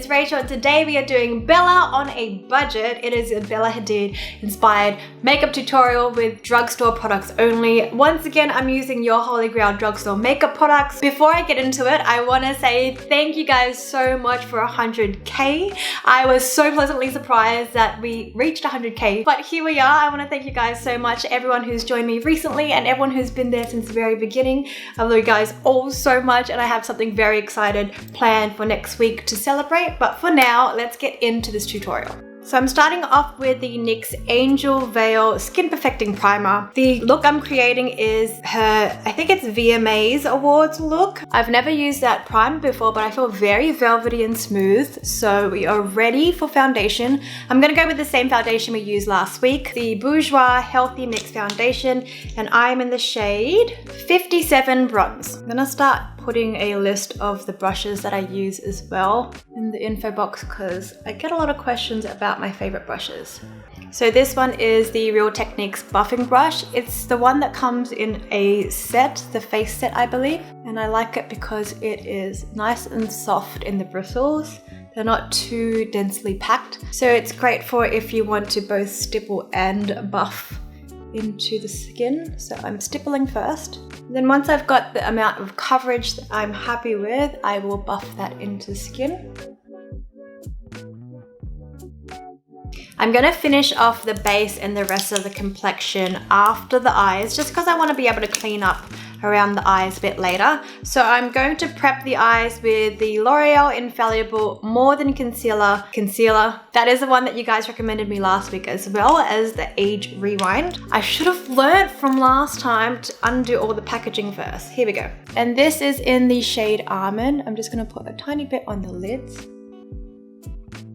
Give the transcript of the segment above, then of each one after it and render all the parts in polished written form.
Rachel. Today we are doing Bella on a budget. It is a Bella Hadid inspired makeup tutorial with drugstore products only. Once again, I'm using your Holy Grail drugstore makeup products. Before I get into it, I want to say thank you guys so much for 100k. I was so pleasantly surprised that we reached 100k, but here we are. I want to thank you guys so much, everyone who's joined me recently and everyone who's been there since the very beginning. I love you guys all so much, and I have something very excited planned for next week to celebrate. But for now, let's get into this tutorial. So I'm starting off with the NYX Angel Veil Skin Perfecting Primer. The look I'm creating is her, I think it's VMAs Awards look. I've never used that primer before, but I feel very velvety and smooth. So we are ready for foundation. I'm gonna go with the same foundation we used last week, the Bourjois Healthy Mix Foundation, and I'm in the shade 57 Bronze. I'm gonna start putting a list of the brushes that I use as well in the info box because I get a lot of questions about my favorite brushes. So this one is the Real Techniques buffing brush. It's the one that comes in a set, the face set I believe, and I like it because it is nice and soft in the bristles. They're not too densely packed, so it's great for if you want to both stipple and buff into the skin. So I'm stippling first. Then once I've got the amount of coverage that I'm happy with, I will buff that into the skin. I'm gonna finish off the base and the rest of the complexion after the eyes, just because I want to be able to clean up around the eyes a bit later. So I'm going to prep the eyes with the L'Oreal Infallible More Than Concealer. That is the one that you guys recommended me last week, as well as the Age Rewind. I should have learned from last time to undo all the packaging first. Here we go. And this is in the shade Almond. I'm just gonna put a tiny bit on the lids.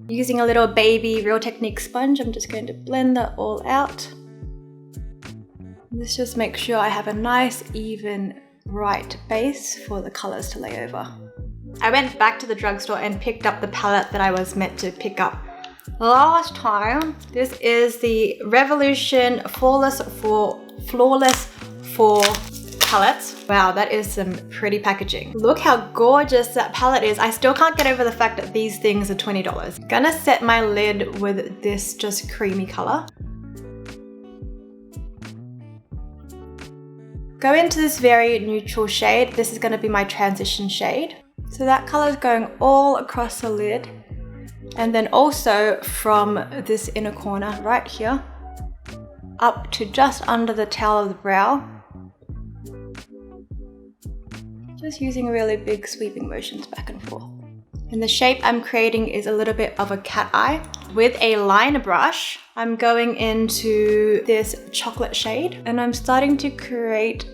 Using a little baby Real Techniques sponge, I'm just going to blend that all out. This just makes sure I have a nice, even, bright base for the colors to lay over. I went back to the drugstore and picked up the palette that I was meant to pick up last time. This is the Revolution Flawless 4 palettes. Wow, that is some pretty packaging. Look how gorgeous that palette is. I still can't get over the fact that these things are $20. Gonna set my lid with this just creamy color. Go into this very neutral shade. This is gonna be my transition shade. So that color is going all across the lid. And then also from this inner corner right here, up to just under the tail of the brow. Just using really big sweeping motions back and forth. And the shape I'm creating is a little bit of a cat eye. With a liner brush, I'm going into this chocolate shade and I'm starting to create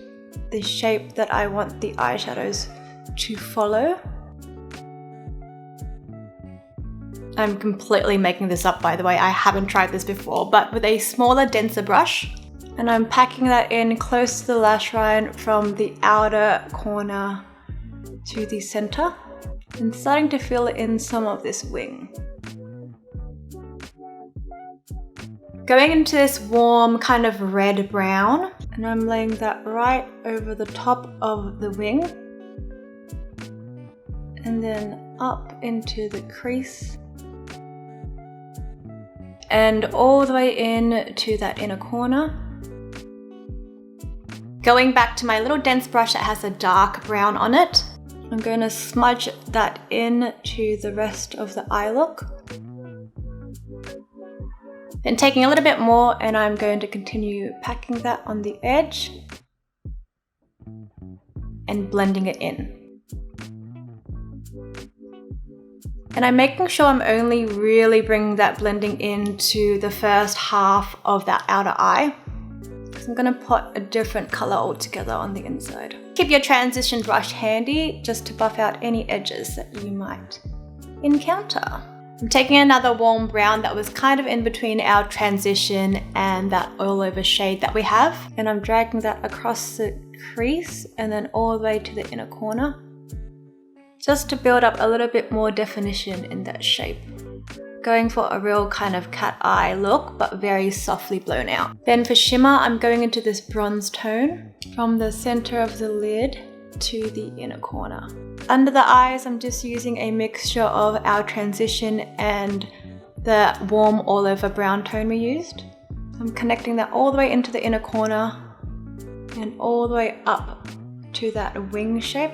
the shape that I want the eyeshadows to follow. I'm completely making this up, by the way. I haven't tried this before, but with a smaller, denser brush. And I'm packing that in close to the lash line from the outer corner to the center and starting to fill in some of this wing. Going into this warm kind of red brown, and I'm laying that right over the top of the wing and then up into the crease and all the way in to that inner corner. Going back to my little dense brush that has a dark brown on it, I'm going to smudge that in to the rest of the eye look. Then taking a little bit more, and I'm going to continue packing that on the edge and blending it in. And I'm making sure I'm only really bringing that blending into the first half of that outer eye. I'm gonna put a different color altogether on the inside. Keep your transition brush handy just to buff out any edges that you might encounter. I'm taking another warm brown that was kind of in between our transition and that oil over shade that we have, and I'm dragging that across the crease and then all the way to the inner corner, just to build up a little bit more definition in that shape. Going for a real kind of cat eye look, but very softly blown out. Then for shimmer, I'm going into this bronze tone from the center of the lid to the inner corner. Under the eyes, I'm just using a mixture of our transition and the warm all over brown tone we used. I'm connecting that all the way into the inner corner and all the way up to that wing shape.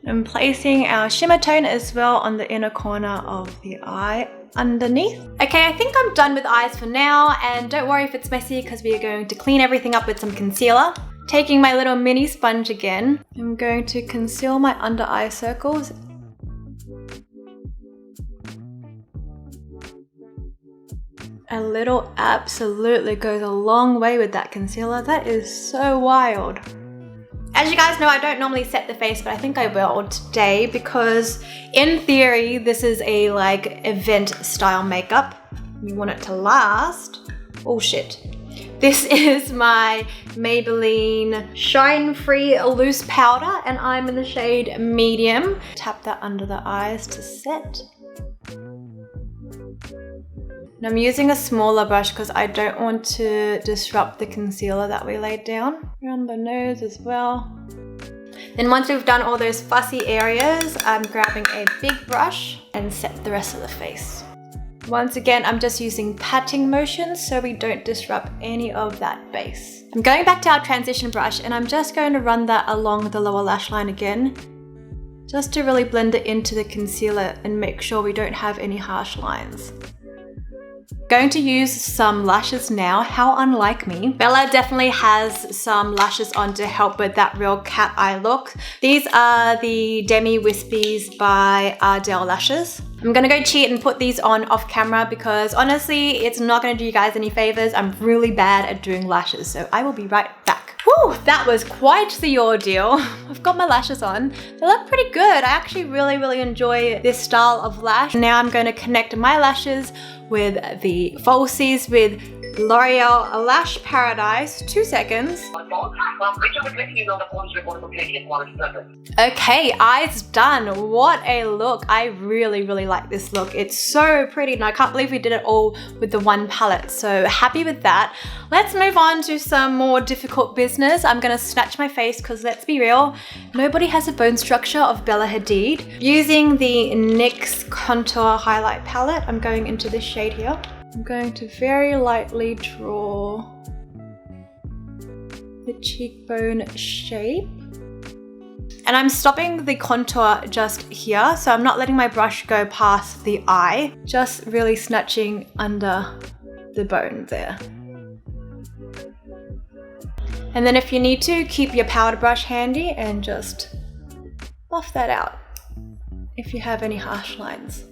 I'm placing our shimmer tone as well on the inner corner of the eye underneath. Okay, I think I'm done with eyes for now, and don't worry if it's messy because we are going to clean everything up with some concealer. Taking my little mini sponge again, I'm going to conceal my under eye circles. A little absolutely goes a long way with that concealer. That is so wild. As you guys know, I don't normally set the face, but I think I will today because in theory, this is a like event style makeup. You want it to last. Oh shit. This is my Maybelline Shine Free Loose Powder and I'm in the shade medium. Tap that under the eyes to set. And I'm using a smaller brush because I don't want to disrupt the concealer that we laid down. Around the nose as well. Then once we've done all those fussy areas, I'm grabbing a big brush and set the rest of the face. Once again, I'm just using patting motions so we don't disrupt any of that base. I'm going back to our transition brush and I'm just going to run that along the lower lash line again, just to really blend it into the concealer and make sure we don't have any harsh lines. Going to use some lashes now. How unlike me. Bella definitely has some lashes on to help with that real cat eye look. These are the Demi Wispies by Ardell lashes. I'm gonna go cheat and put these on off camera because honestly, it's not gonna do you guys any favors. I'm really bad at doing lashes, so I will be right back. Whew, that was quite the ordeal. I've got my lashes on. They look pretty good. I actually really enjoy this style of lash. Now I'm going to connect my lashes with the falsies with L'Oreal Lash Paradise. 2 seconds. Okay, eyes done. What a look. I really like this look. It's so pretty and I can't believe we did it all with the one palette. So happy with that. Let's move on to some more difficult business. I'm gonna snatch my face because let's be real, nobody has a bone structure of Bella Hadid. Using the NYX Contour Highlight Palette, I'm going into this shade here. I'm going to very lightly draw the cheekbone shape. And I'm stopping the contour just here, so I'm not letting my brush go past the eye, just really snatching under the bone there. And then if you need to, keep your powder brush handy and just buff that out if you have any harsh lines.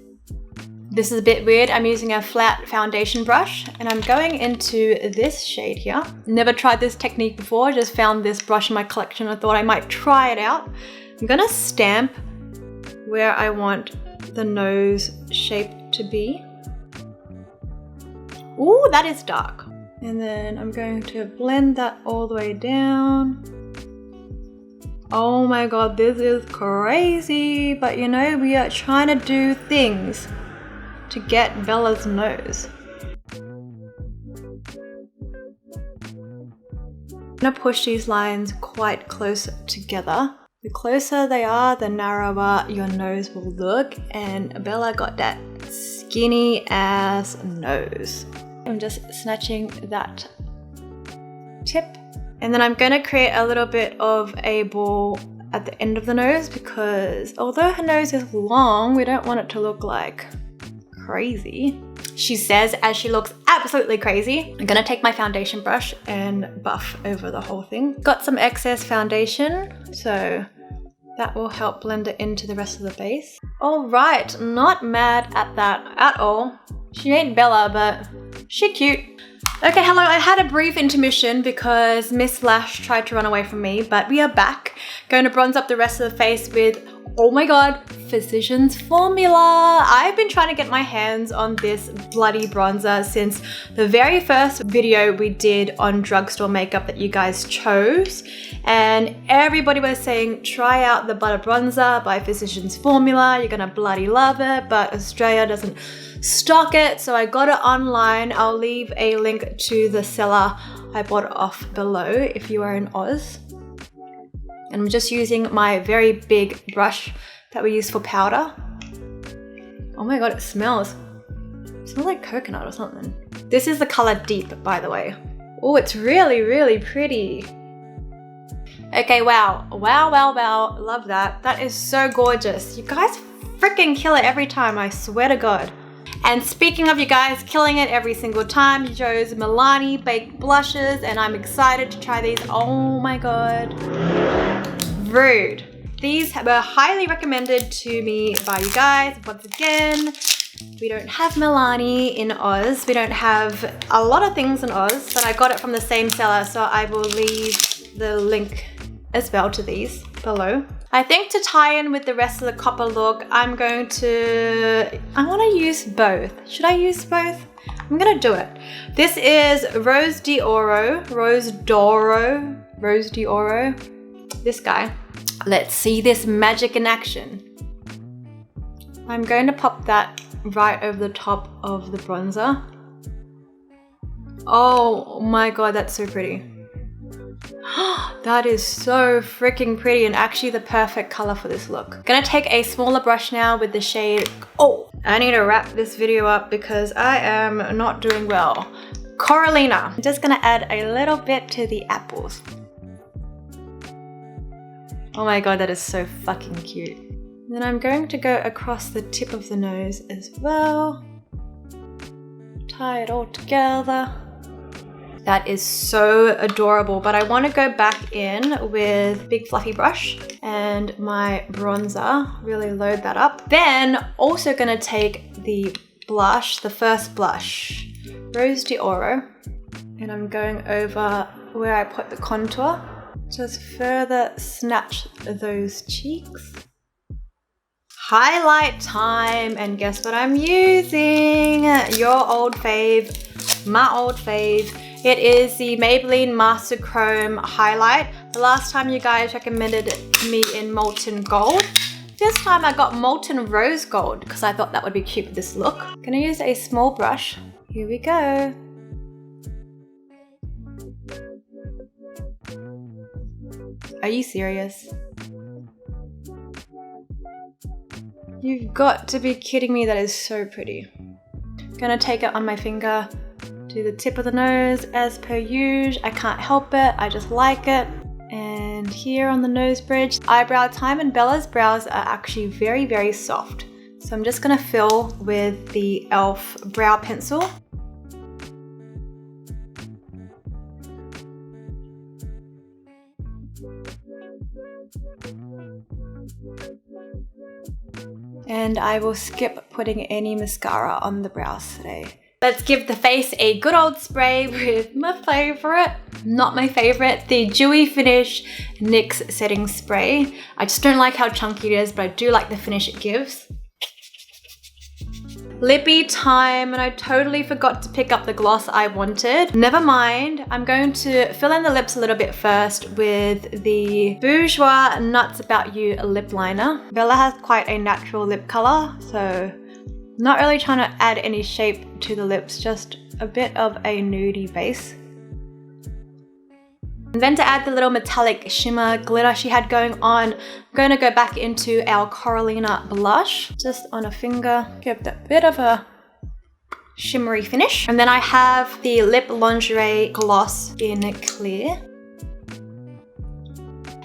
This is a bit weird. I'm using a flat foundation brush and I'm going into this shade here. Never tried this technique before, just found this brush in my collection. I thought I might try it out. I'm gonna stamp where I want the nose shape to be. Ooh, that is dark. And then I'm going to blend that all the way down. Oh my god, this is crazy. But you know, we are trying to do things to get Bella's nose. I'm gonna push these lines quite close together. The closer they are, the narrower your nose will look, and Bella got that skinny ass nose. I'm just snatching that tip, and then I'm gonna create a little bit of a ball at the end of the nose because although her nose is long, we don't want it to look like crazy. She says as she looks absolutely crazy. I'm gonna take my foundation brush and buff over the whole thing. Got some excess foundation, so that will help blend it into the rest of the base. All right, not mad at that at all. She ain't Bella, but she cute. Okay, hello, I had a brief intermission because Miss Lash tried to run away from me, but we are back. Going to bronze up the rest of the face with oh my god, Physicians Formula. I've been trying to get my hands on this bloody bronzer since the very first video we did on drugstore makeup that you guys chose, and everybody was saying try out the butter bronzer by Physicians Formula, you're gonna bloody love it, but Australia doesn't stock it, so I got it online. I'll leave a link to the seller I bought it off below if you are in Oz. And I'm just using my very big brush that we use for powder. Oh my god, it smells like coconut or something. This is the color Deep, by the way. Oh, it's really, really pretty. Okay, wow, love that. That is so gorgeous. You guys freaking kill it every time, I swear to god. And speaking of you guys killing it every single time, you chose Milani Baked Blushes, and I'm excited to try these. Oh my god. Rude. These were highly recommended to me by you guys. Once again, we don't have Milani in Oz. We don't have a lot of things in Oz, but I got it from the same seller, so I will leave the link as well to these below. I think to tie in with the rest of the copper look, I want to use both. Should I use both? I'm gonna do it. This is Rose d'Oro, this guy. Let's see this magic in action. I'm going to pop that right over the top of the bronzer. Oh my god, that's so pretty. That is so freaking pretty, and actually the perfect color for this look. Gonna take a smaller brush now with the shade. Oh, I need to wrap this video up because I am not doing well. Coralina. I'm just gonna add a little bit to the apples. Oh my god, that is so fucking cute. Then I'm going to go across the tip of the nose as well. Tie it all together. That is so adorable, but I want to go back in with big fluffy brush and my bronzer, really load that up. Then also gonna take the blush, the first blush, Rose d'Oro, and I'm going over where I put the contour. Just further snatch those cheeks. Highlight time, and guess what I'm using? Your old fave, my old fave. It is the Maybelline Master Chrome highlight. The last time you guys recommended it to me in Molten Gold. This time I got Molten Rose Gold because I thought that would be cute with this look. Gonna use a small brush. Here we go. Are you serious? You've got to be kidding me, that is so pretty. Gonna take it on my finger to the tip of the nose as per usual. I can't help it, I just like it. And here on the nose bridge, eyebrow time, and Bella's brows are actually very, very soft. So I'm just gonna fill with the e.l.f. brow pencil. And I will skip putting any mascara on the brows today. Let's give the face a good old spray with my favorite, not my favorite, the Dewy Finish NYX Setting Spray. I just don't like how chunky it is, but I do like the finish it gives. Lippy time, and I totally forgot to pick up the gloss I wanted. Never mind, I'm going to fill in the lips a little bit first with the Bourjois Nuts About You lip liner. Bella has quite a natural lip color, so not really trying to add any shape to the lips, just a bit of a nudie base. And then to add the little metallic shimmer glitter she had going on, I'm going to go back into our Coralina blush, just on a finger, give that bit of a shimmery finish. And then I have the Lip Lingerie Gloss in Clear.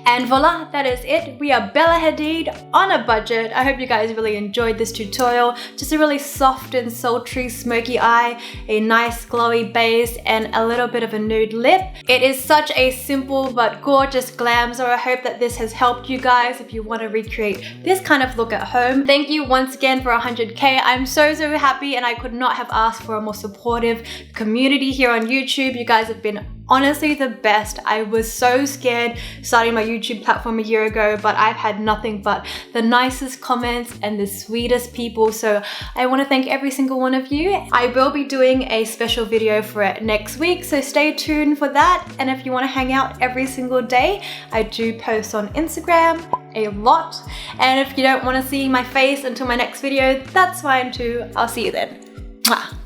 And voila, that is it. We are Bella Hadid on a budget. I hope you guys really enjoyed this tutorial. Just a really soft and sultry smoky eye, a nice glowy base, and a little bit of a nude lip. It is such a simple but gorgeous glam, so I hope that this has helped you guys if you want to recreate this kind of look at home. Thank you once again for 100K. I'm so happy, and I could not have asked for a more supportive community here on YouTube. You guys have been honestly the best. I was so scared starting my YouTube platform a year ago, but I've had nothing but the nicest comments and the sweetest people, so I want to thank every single one of you. I will be doing a special video for it next week, so stay tuned for that. And if you want to hang out every single day, I do post on Instagram a lot, and if you don't want to see my face until my next video, that's fine too. I'll see you then. Mwah.